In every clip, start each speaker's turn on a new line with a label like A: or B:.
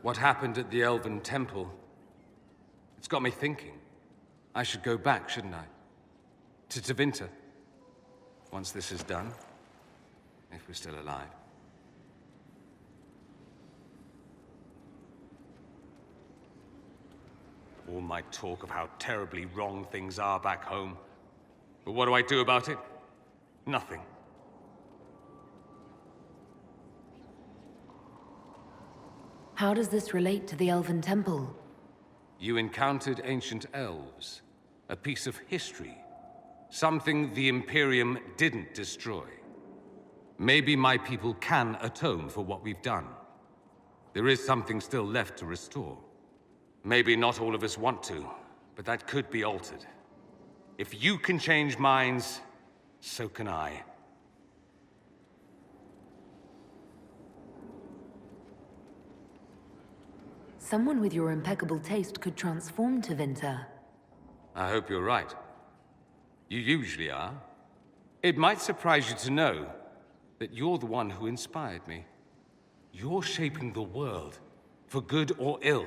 A: What happened at the Elven Temple, it's got me thinking. I should go back, shouldn't I? To Tevinter. Once this is done. If we're still alive. All my talk of how terribly wrong things are back home. But what do I do about it? Nothing.
B: How does this relate to the Elven Temple?
A: You encountered ancient elves. A piece of history. Something the Imperium didn't destroy. Maybe my people can atone for what we've done. There is something still left to restore. Maybe not all of us want to, but that could be altered. If you can change minds, so can I.
B: Someone with your impeccable taste could transform Tevinter.
A: I hope you're right. You usually are. It might surprise you to know that you're the one who inspired me. You're shaping the world, for good or ill.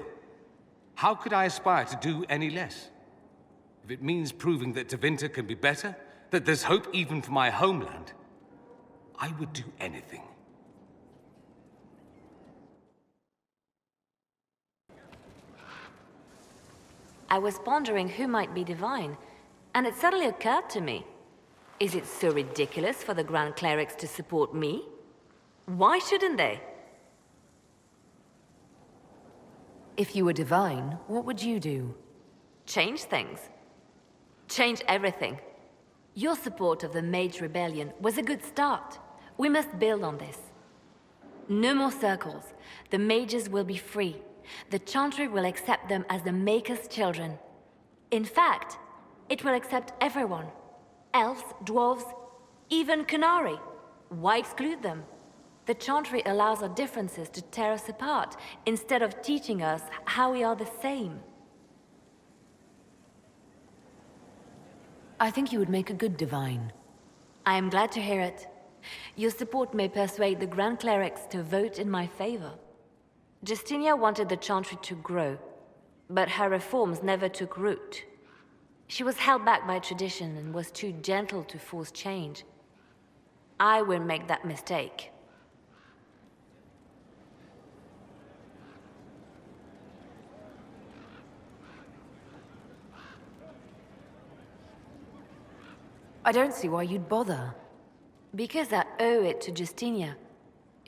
A: How could I aspire to do any less? If it means proving that Tevinter can be better, that there's hope even for my homeland, I would do anything.
C: I was pondering who might be divine, and it suddenly occurred to me. Is it so ridiculous for the Grand Clerics to support me? Why shouldn't they?
B: If you were divine, what would you do?
C: Change things. Change everything. Your support of the Mage Rebellion was a good start. We must build on this. No more circles. The mages will be free. The Chantry will accept them as the Maker's children. In fact, it will accept everyone. Elves, dwarves, even Canary. Why exclude them? The Chantry allows our differences to tear us apart, instead of teaching us how we are the same.
B: I think you would make a good divine.
C: I am glad to hear it. Your support may persuade the Grand Clerics to vote in my favor. Justinia wanted the Chantry to grow, but her reforms never took root. She was held back by tradition and was too gentle to force change. I won't make that mistake.
B: I don't see why you'd bother.
C: Because I owe it to Justinia.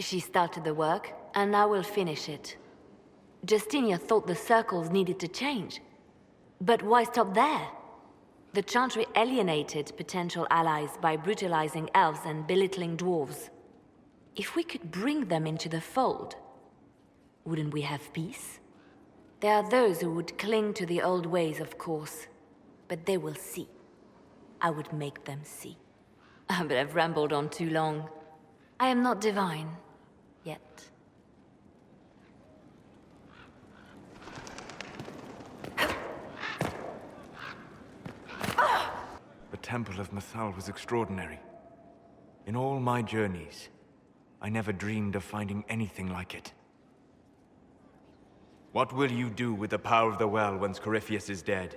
C: She started the work, and I will finish it. Justinia thought the circles needed to change. But why stop there? The Chantry alienated potential allies by brutalizing elves and belittling dwarves. If we could bring them into the fold, wouldn't we have peace? There are those who would cling to the old ways, of course. But they will see. I would make them see. But I've rambled on too long. I am not divine. Yet.
D: The Temple of Mythal was extraordinary. In all my journeys, I never dreamed of finding anything like it. What will you do with the power of the well once Corypheus is dead?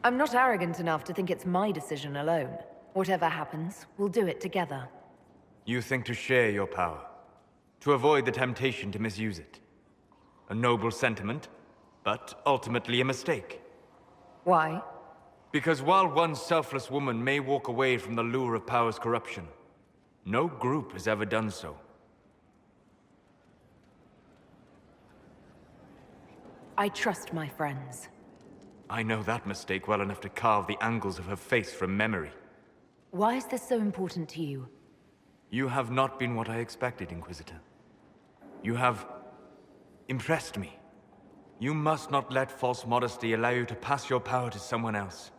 B: I'm not arrogant enough to think it's my decision alone. Whatever happens, we'll do it together.
D: You think to share your power, to avoid the temptation to misuse it. A noble sentiment, but ultimately a mistake.
B: Why?
D: Because while one selfless woman may walk away from the lure of power's corruption, no group has ever done so.
B: I trust my friends.
D: I know that mistake well enough to carve the angles of her face from memory.
B: Why is this so important to you?
D: You have not been what I expected, Inquisitor. You have impressed me. You must not let false modesty allow you to pass your power to someone else.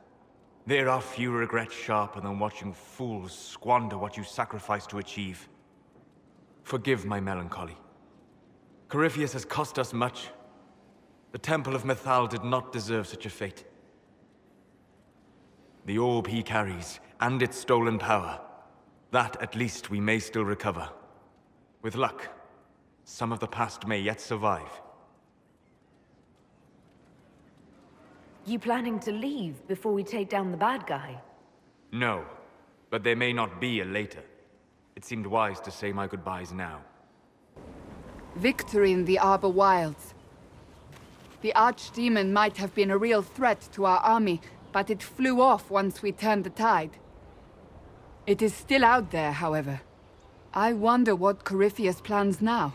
D: There are few regrets sharper than watching fools squander what you sacrificed to achieve. Forgive my melancholy. Corypheus has cost us much. The Temple of Mythal did not deserve such a fate. The orb he carries, and its stolen power. That, at least, we may still recover. With luck, some of the past may yet survive.
B: You planning to leave before we take down the bad guy?
D: No, but there may not be a later. It seemed wise to say my goodbyes now.
E: Victory in the Arbor Wilds. The Archdemon might have been a real threat to our army, but it flew off once we turned the tide. It is still out there, however. I wonder what Corypheus plans now.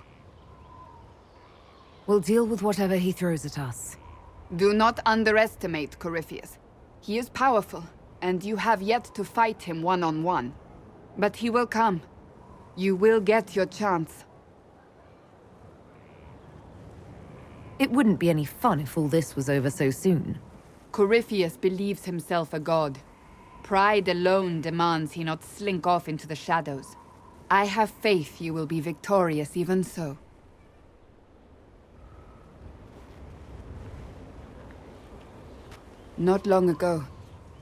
B: We'll deal with whatever he throws at us.
E: Do not underestimate Corypheus. He is powerful, and you have yet to fight him one-on-one. But he will come. You will get your chance.
B: It wouldn't be any fun if all this was over so soon.
E: Corypheus believes himself a god. Pride alone demands he not slink off into the shadows. I have faith you will be victorious even so. Not long ago,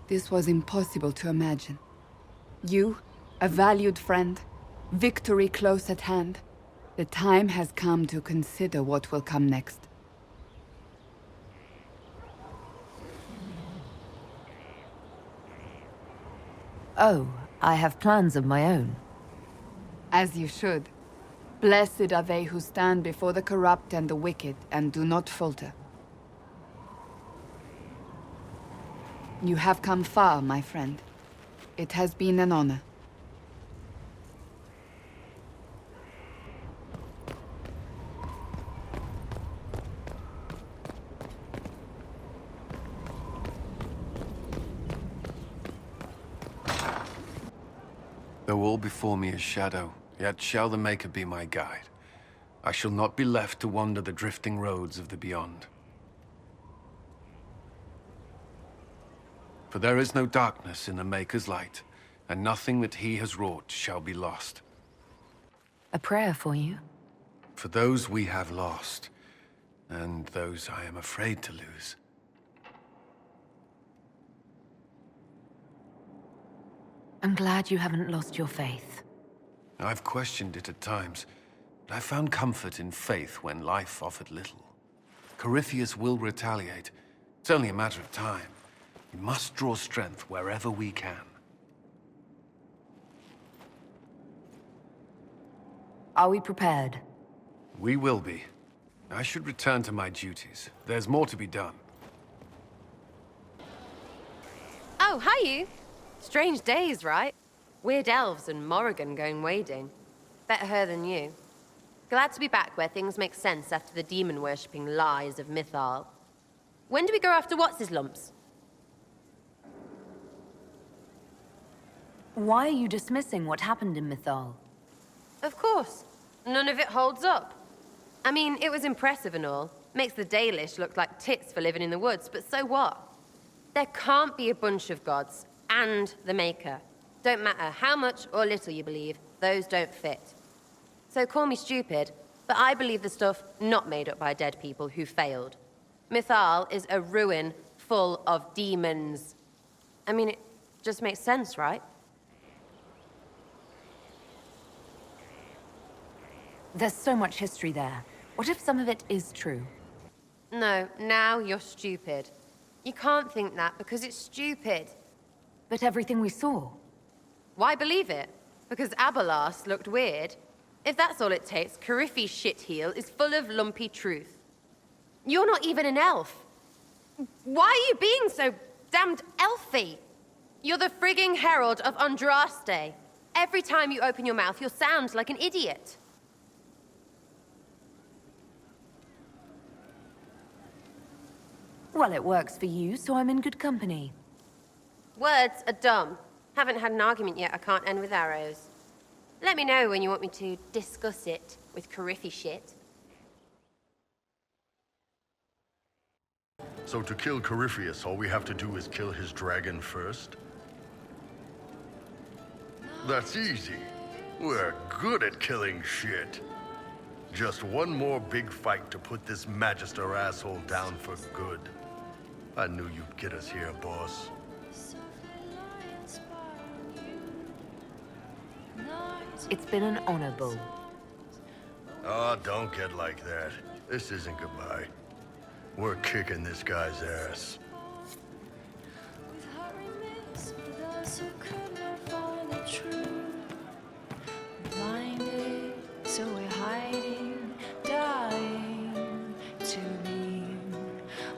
E: this was impossible to imagine. You, a valued friend, victory close at hand. The time has come to consider what will come next.
B: Oh, I have plans of my own.
E: As you should. Blessed are they who stand before the corrupt and the wicked, and do not falter. You have come far, my friend. It has been an honor.
F: Though all before me is shadow, yet shall the Maker be my guide. I shall not be left to wander the drifting roads of the beyond. For there is no darkness in the Maker's light, and nothing that he has wrought shall be lost.
B: A prayer for you?
F: For those we have lost, and those I am afraid to lose.
B: I'm glad you haven't lost your faith.
F: I've questioned it at times, but I found comfort in faith when life offered little. Corypheus will retaliate. It's only a matter of time. We must draw strength wherever we can.
B: Are we prepared?
F: We will be. I should return to my duties. There's more to be done.
G: Oh, hi you. Strange days, right? Weird elves and Morrigan going wading. Better her than you. Glad to be back where things make sense after the demon-worshipping lies of Mythal. When do we go after What's-His-Lumps?
B: Why are you dismissing what happened in Mythal?
G: Of course. None of it holds up. I mean, it was impressive and all. Makes the Dalish look like tits for living in the woods, but so what? There can't be a bunch of gods and the Maker. Don't matter how much or little you believe, those don't fit. So call me stupid, but I believe the stuff not made up by dead people who failed. Mythal is a ruin full of demons. I mean, it just makes sense, right?
B: There's so much history there. What if some of it is true?
G: No, now you're stupid. You can't think that because it's stupid.
B: But everything we saw.
G: Why believe it? Because Abelas looked weird? If that's all it takes, Coryphe's shitheel is full of lumpy truth. You're not even an elf. Why are you being so damned elfy? You're the frigging herald of Andraste. Every time you open your mouth, you'll sound like an idiot.
B: Well, it works for you, so I'm in good company.
G: Words are dumb. Haven't had an argument yet I can't end with arrows. Let me know when you want me to discuss it with Coryphe shit.
H: So to kill Corypheus, all we have to do is kill his dragon first? That's easy. We're good at killing shit. Just one more big fight to put this Magister asshole down for good. I knew you'd get us here, boss.
B: It's been an honor, Bull.
H: Oh, don't get like that. This isn't goodbye. We're kicking this guy's ass.
I: Blinded, so we're hiding, dying to be.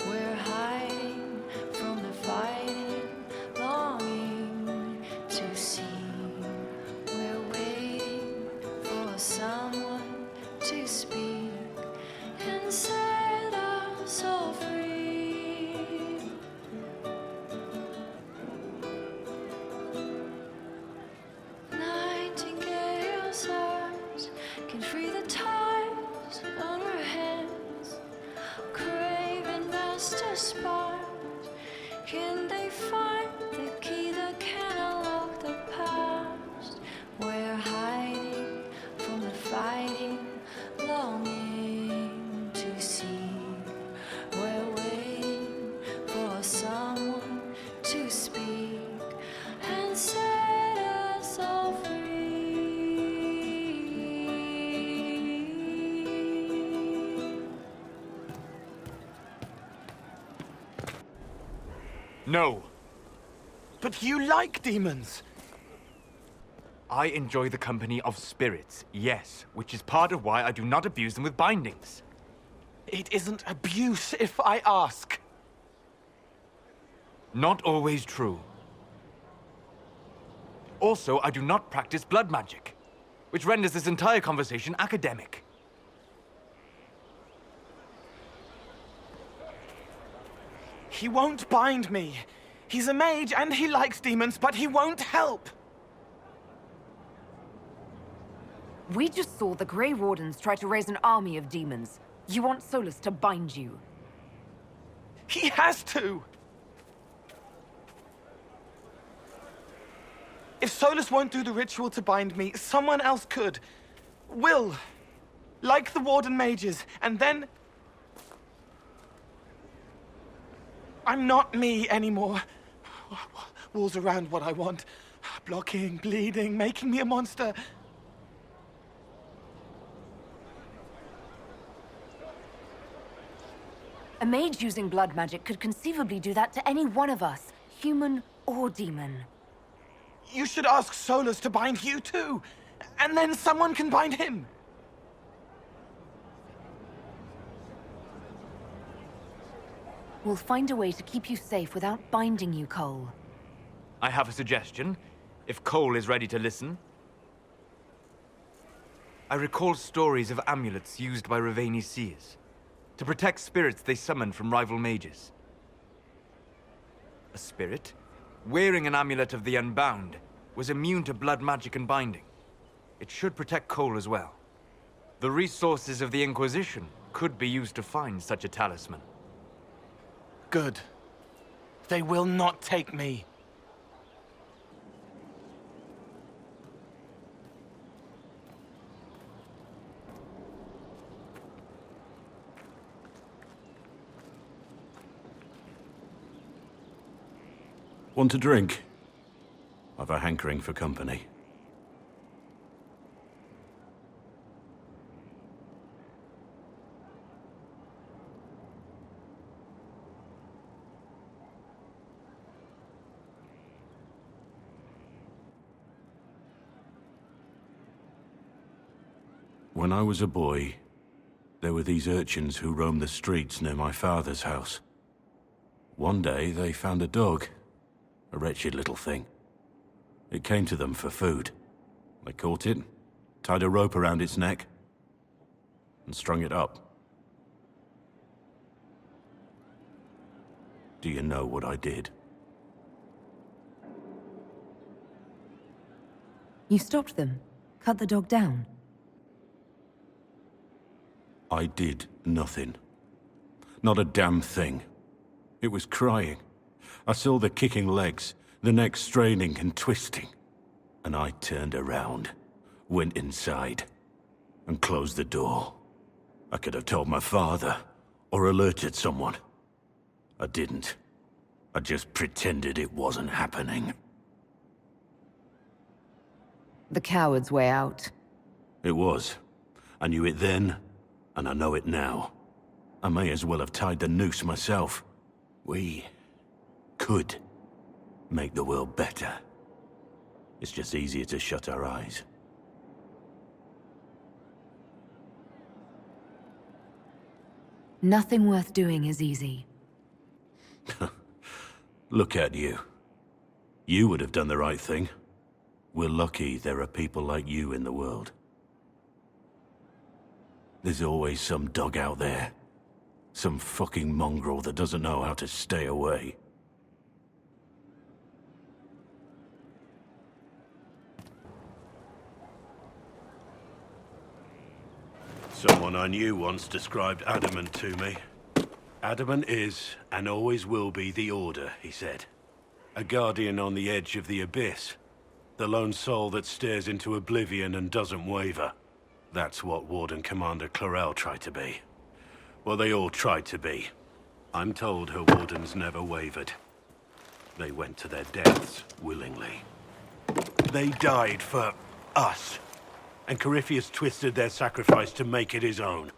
I: We're hiding from the fighting, longing to see. We're waiting for someone to speak and set us all free. Nightingale's eyes can free the ties on our hands. Craving master spies, can they find the key that can unlock the past? We're hiding from the fighting, longing to see. We're waiting for someone to speak and set us all free.
D: No.
J: But you like demons!
D: I enjoy the company of spirits, yes, which is part of why I do not abuse them with bindings.
J: It isn't abuse if I ask.
D: Not always true. Also, I do not practice blood magic, which renders this entire conversation academic.
J: He won't bind me. He's a mage and he likes demons, but he won't help.
B: We just saw the Grey Wardens try to raise an army of demons. You want Solus to bind you?
J: He has to! If Solus won't do the ritual to bind me, someone else could. Will. Like the Warden mages, and then... I'm not me anymore. Walls around what I want. Blocking, bleeding, making me a monster.
B: A mage using blood magic could conceivably do that to any one of us, human or demon.
J: You should ask Solus to bind you too, and then someone can bind him.
B: We'll find a way to keep you safe without binding you, Cole.
D: I have a suggestion, if Cole is ready to listen. I recall stories of amulets used by Raveni seers to protect spirits they summoned from rival mages. A spirit, wearing an amulet of the Unbound, was immune to blood magic and binding. It should protect Cole as well. The resources of the Inquisition could be used to find such a talisman.
J: Good. They will not take me.
K: Want a drink? I've a hankering for company. When I was a boy, there were these urchins who roamed the streets near my father's house. One day, they found a dog. A wretched little thing. It came to them for food. They caught it, tied a rope around its neck, and strung it up. Do you know what I did?
B: You stopped them, cut the dog down.
K: I did nothing. Not a damn thing. It was crying. I saw the kicking legs, the neck straining and twisting. And I turned around, went inside, and closed the door. I could have told my father, or alerted someone. I didn't. I just pretended it wasn't happening.
B: The coward's way out.
K: It was. I knew it then, and I know it now. I may as well have tied the noose myself. We could make the world better. It's just easier to shut our eyes.
B: Nothing worth doing is easy.
K: Look at you. You would have done the right thing. We're lucky there are people like you in the world. There's always some dog out there. Some fucking mongrel that doesn't know how to stay away. Someone I knew once described adamant to me. Adamant is, and always will be, the Order, he said. A guardian on the edge of the abyss. The lone soul that stares into oblivion and doesn't waver. That's what Warden Commander Clarel tried to be. Well, they all tried to be. I'm told her wardens never wavered. They went to their deaths willingly. They died for us. And Corypheus twisted their sacrifice to make it his own.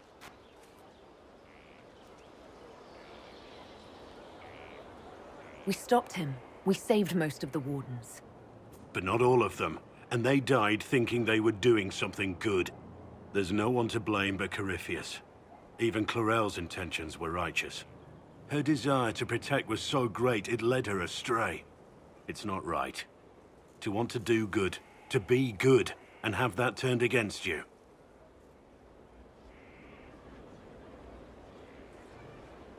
B: We stopped him. We saved most of the Wardens.
K: But not all of them. And they died thinking they were doing something good. There's no one to blame but Corypheus. Even Clarel's intentions were righteous. Her desire to protect was so great it led her astray. It's not right. To want to do good, to be good, and have that turned against you.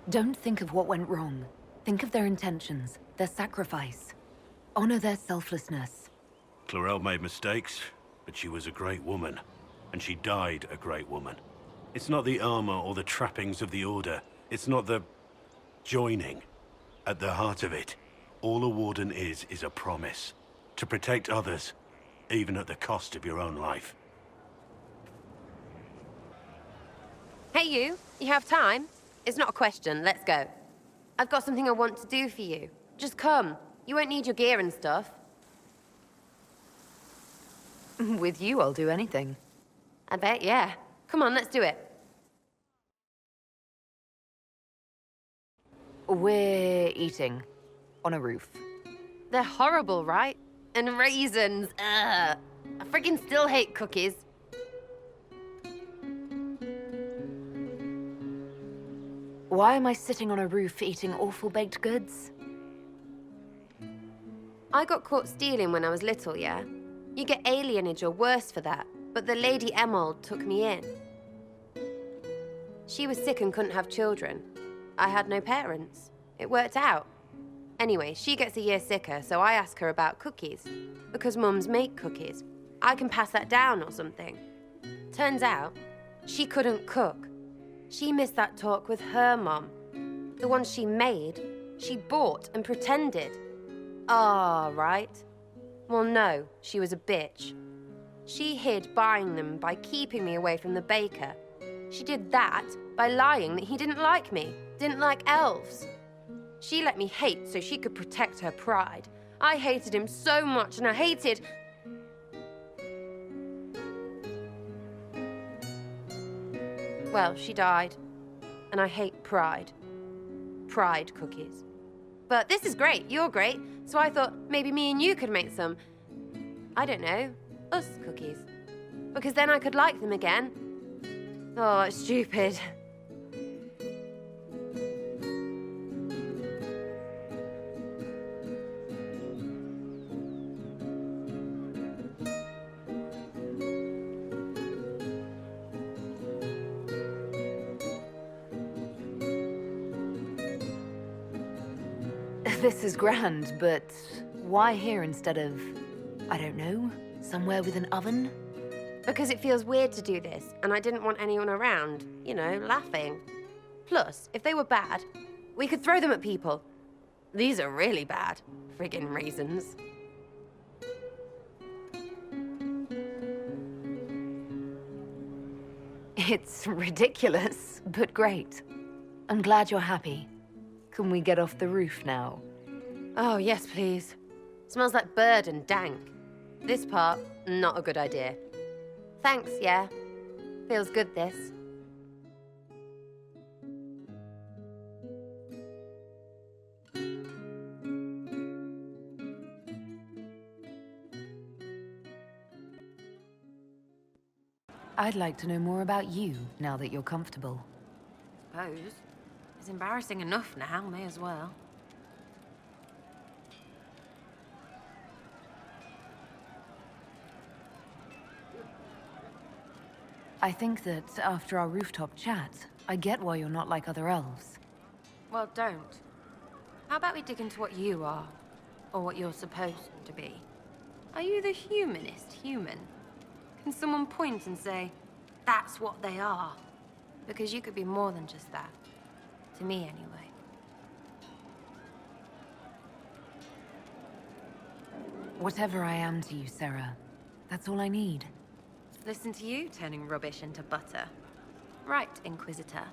B: Don't think of what went wrong. Think of their intentions, their sacrifice. Honor their selflessness.
K: Clarel made mistakes, but she was a great woman. And she died a great woman. It's not the armor or the trappings of the Order. It's not the joining. At the heart of it, all a Warden is a promise. To protect others, even at the cost of your own life.
G: Hey you have time? It's not a question, let's go. I've got something I want to do for you. Just come. You won't need your gear and stuff.
B: With you, I'll do anything.
G: I bet, yeah. Come on, let's do it.
B: We're eating. On a roof.
G: They're horrible, right? And raisins. Ugh. I freaking still hate cookies.
B: Why am I sitting on a roof eating awful baked goods?
G: I got caught stealing when I was little, yeah? You get alienage or worse for that, but the Lady Emerald took me in. She was sick and couldn't have children. I had no parents. It worked out. Anyway, she gets a year sicker, so I ask her about cookies. Because mums make cookies. I can pass that down or something. Turns out, she couldn't cook. She missed that talk with her mum. The ones she made, she bought and pretended. Ah, right. Well, no, she was a bitch. She hid buying them by keeping me away from the baker. She did that by lying that he didn't like me, didn't like elves. She let me hate so she could protect her pride. I hated him so much, and I hated... Well, she died. And I hate pride. Pride cookies. But this is great, you're great, so I thought maybe me and you could make some, I don't know, us cookies. Because then I could like them again. Oh, it's stupid.
B: This is grand, but why here instead of, I don't know, somewhere with an oven?
G: Because it feels weird to do this, and I didn't want anyone around, you know, laughing. Plus, if they were bad, we could throw them at people. These are really bad. Friggin' raisins.
B: It's ridiculous, but great. I'm glad you're happy. Can we get off the roof now?
G: Oh, yes, please. Smells like bird and dank. This part, not a good idea. Thanks, yeah. Feels good, this.
B: I'd like to know more about you, now that you're comfortable.
G: Suppose. It's embarrassing enough now, may as well.
B: I think that after our rooftop chat, I get why you're not like other elves.
G: Well, don't. How about we dig into what you are? Or what you're supposed to be? Are you the humanist human? Can someone point and say, that's what they are? Because you could be more than just that. To me, anyway.
B: Whatever I am to you, Sarah, that's all I need.
G: Listen to you turning rubbish into butter. Right, Inquisitor.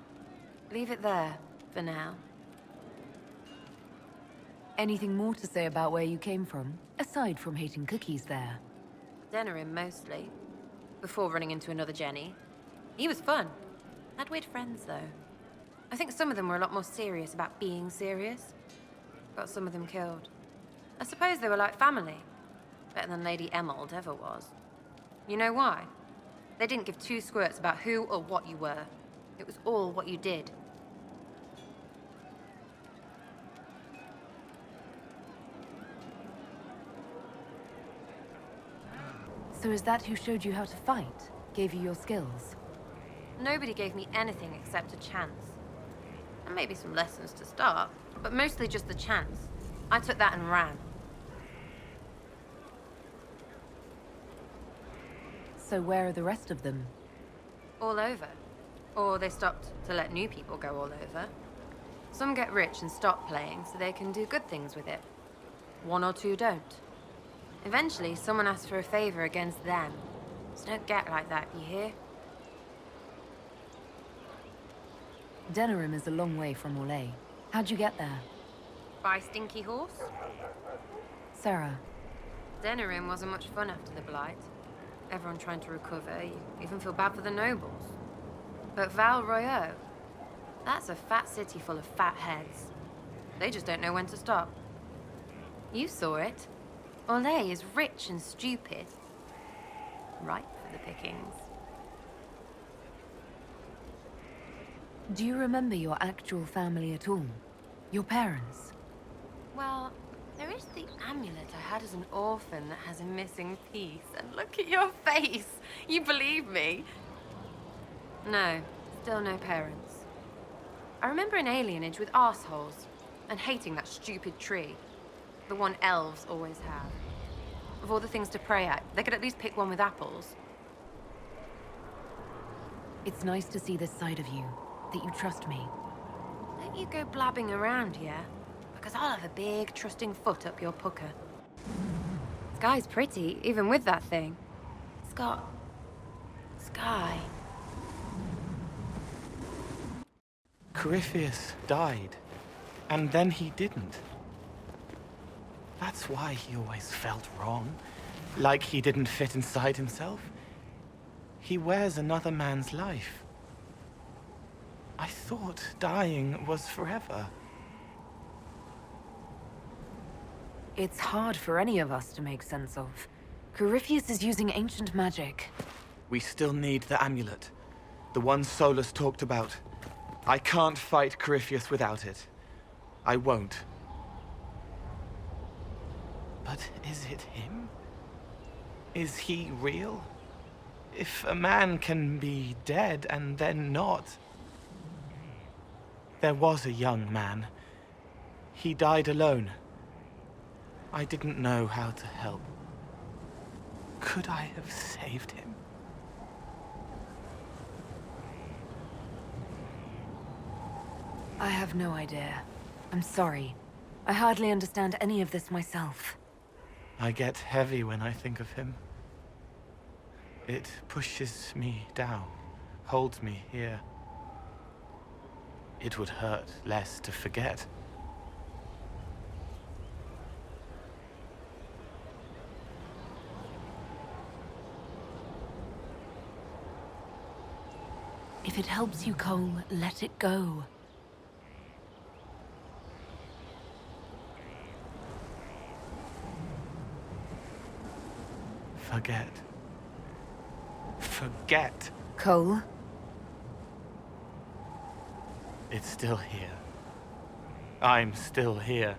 G: Leave it there, for now.
B: Anything more to say about where you came from, aside from hating cookies there?
G: Denerim, mostly. Before running into another Jenny. He was fun. Had weird friends, though. I think some of them were a lot more serious about being serious. Got some of them killed. I suppose they were like family. Better than Lady Emerald ever was. You know why? They didn't give two squirts about who or what you were. It was all what you did.
B: So is that who showed you how to fight? Gave you your skills?
G: Nobody gave me anything except a chance. And maybe some lessons to start, but mostly just the chance. I took that and ran.
B: So where are the rest of them?
G: All over. Or they stopped to let new people go all over. Some get rich and stop playing so they can do good things with it. One or two don't. Eventually, someone asks for a favor against them. So don't get like that, you hear?
B: Denerim is a long way from Orlais. How'd you get there?
G: By Stinky Horse?
B: Sarah.
G: Denerim wasn't much fun after the Blight. Everyone trying to recover, you even feel bad for the nobles. But Val Royeaux, that's a fat city full of fat heads. They just don't know when to stop. You saw it. Orlais is rich and stupid. Ripe for the pickings.
B: Do you remember your actual family at all? Your parents?
G: Well, there is the amulet I had as an orphan that has a missing piece. And look at your face! You believe me? No, still no parents. I remember an alienage with arseholes, and hating that stupid tree. The one elves always have. Of all the things to pray at, they could at least pick one with apples.
B: It's nice to see this side of you, that you trust me.
G: Don't you go blabbing around, yeah? Because I'll have a big, trusting foot up your pucker. Sky's pretty, even with that thing. It's got... sky.
J: Corypheus died, and then he didn't. That's why he always felt wrong, like he didn't fit inside himself. He wears another man's life. I thought dying was forever.
B: It's hard for any of us to make sense of. Corypheus is using ancient magic.
J: We still need the amulet, the one Solus talked about. I can't fight Corypheus without it. I won't. But is it him? Is he real? If a man can be dead and then not... There was a young man. He died alone. I didn't know how to help. Could I have saved him?
B: I have no idea. I'm sorry. I hardly understand any of this myself.
J: I get heavy when I think of him. It pushes me down, holds me here. It would hurt less to forget.
B: If it helps you, Cole, let it go.
J: Forget. Forget.
B: Cole?
J: It's still here. I'm still here.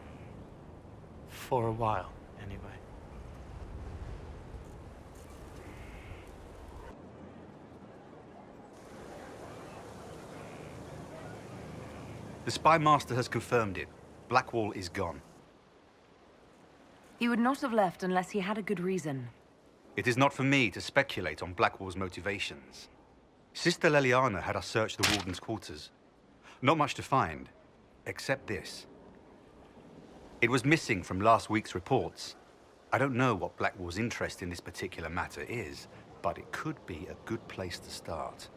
J: For a while, anyway.
L: The Spy Master has confirmed it. Blackwall is gone.
B: He would not have left unless he had a good reason.
L: It is not for me to speculate on Blackwall's motivations. Sister Leliana had us search the Warden's quarters. Not much to find, except this. It was missing from last week's reports. I don't know what Blackwall's interest in this particular matter is, but it could be a good place to start.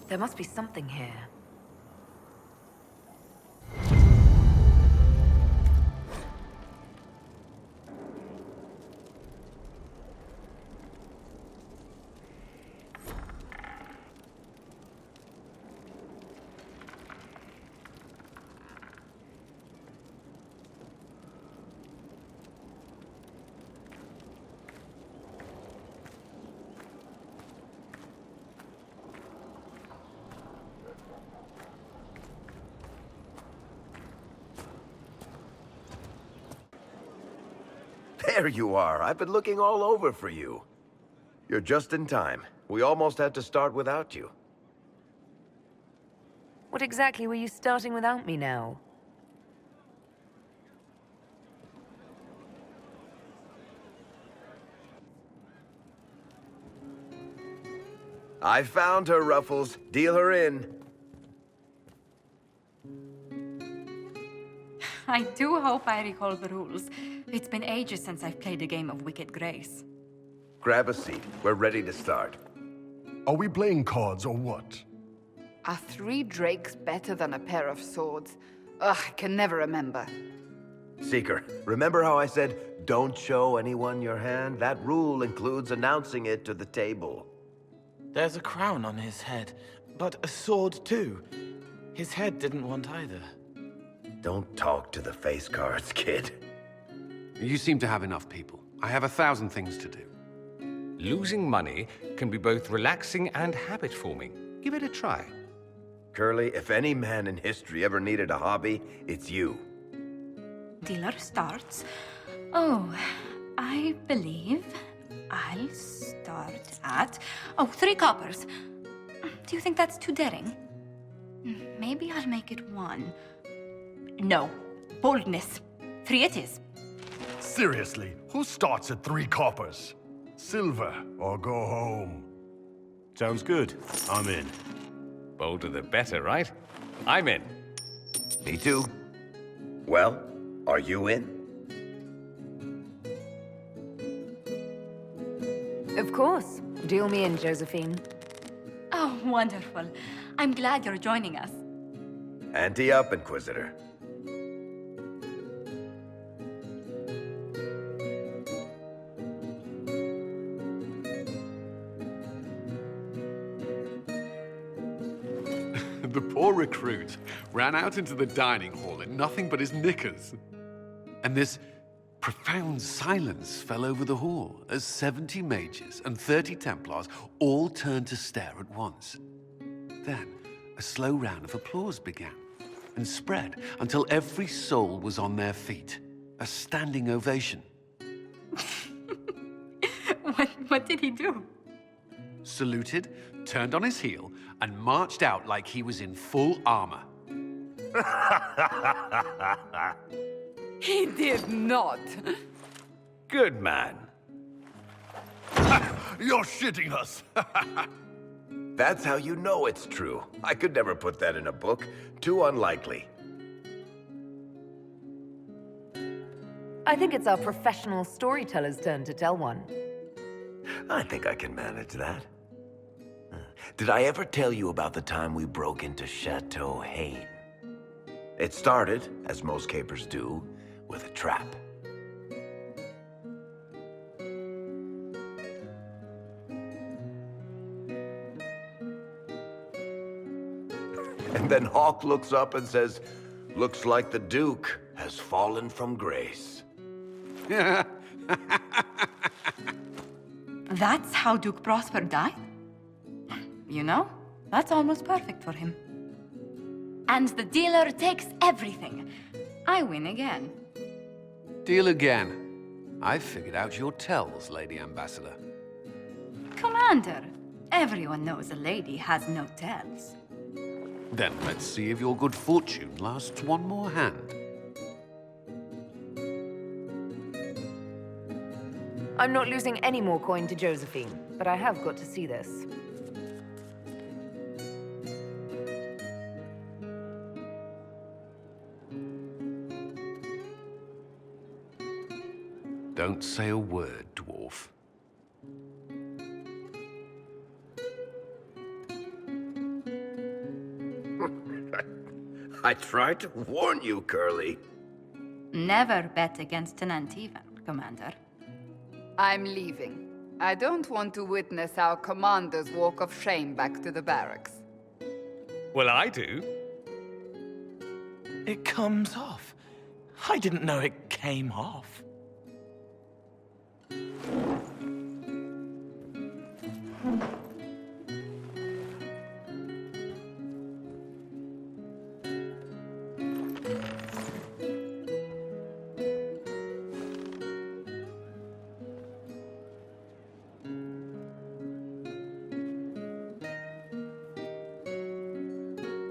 B: There must be something here.
M: There you are. I've been looking all over for you. You're just in time. We almost had to start without you.
B: What exactly were you starting without me now?
M: I found her, Ruffles. Deal her in.
N: I do hope I recall the rules. It's been ages since I've played a game of Wicked Grace.
M: Grab a seat. We're ready to start.
H: Are we playing cards or what?
E: Are 3 drakes better than a pair of swords? Ugh, I can never remember.
M: Seeker, remember how I said, don't show anyone your hand? That rule includes announcing it to the table.
J: There's a crown on his head, but a sword too. His head didn't want either.
M: Don't talk to the face cards, kid.
F: You seem to have enough people. I have 1,000 things to do.
A: Losing money can be both relaxing and habit-forming. Give it a try.
M: Curly, if any man in history ever needed a hobby, it's you.
N: Dealer starts. Oh, I believe I'll start at... Oh, 3 coppers. Do you think that's too daring? Maybe I'll make it 1. No. Boldness. 3 it is.
H: Seriously, who starts at 3 coppers? Silver or go home?
K: Sounds good. I'm in.
A: Bolder the better, right? I'm in.
M: Me too. Well, are you in?
B: Of course. Deal me in, Josephine.
N: Oh, wonderful. I'm glad you're joining us.
M: Ante up, Inquisitor.
F: The poor recruit ran out into the dining hall in nothing but his knickers. And this profound silence fell over the hall as 70 mages and 30 Templars all turned to stare at once. Then, a slow round of applause began and spread until every soul was on their feet. A standing ovation.
N: What did he do?
F: Saluted, turned on his heel, and marched out like he was in full armor.
E: He did not.
A: Good man.
H: You're shitting us!
M: That's how you know it's true. I could never put that in a book. Too unlikely.
B: I think it's our professional storyteller's turn to tell one.
M: I think I can manage that. Did I ever tell you about the time we broke into Chateau Haine? It started, as most capers do, with a trap. And then Hawk looks up and says, "Looks like the Duke has fallen from grace."
N: That's how Duke Prosper died? You know, that's almost perfect for him. And the dealer takes everything. I win again.
F: Deal again. I've figured out your tells, Lady Ambassador.
N: Commander, everyone knows a lady has no tells.
F: Then let's see if your good fortune lasts one more hand.
B: I'm not losing any more coin to Josephine, but I have got to see this.
F: Don't say a word, dwarf.
M: I tried to warn you, Curly.
N: Never bet against an Antivan, Commander.
E: I'm leaving. I don't want to witness our commander's walk of shame back to the barracks.
A: Well, I do.
J: It comes off. I didn't know it came off.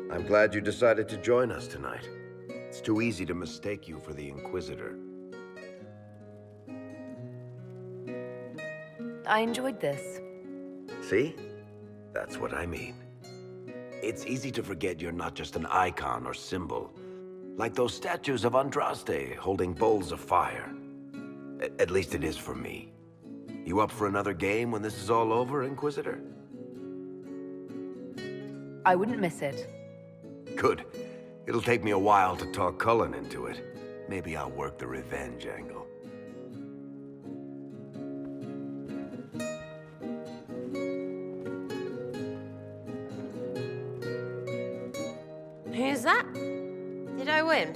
M: I'm glad you decided to join us tonight. It's too easy to mistake you for the Inquisitor.
B: I enjoyed this.
M: See? That's what I mean. It's easy to forget you're not just an icon or symbol, like those statues of Andraste holding bowls of fire. At least it is for me. You up for another game when this is all over, Inquisitor?
B: I wouldn't miss it.
M: Good. It'll take me a while to talk Cullen into it. Maybe I'll work the revenge angle.
G: Who's that? Did I win?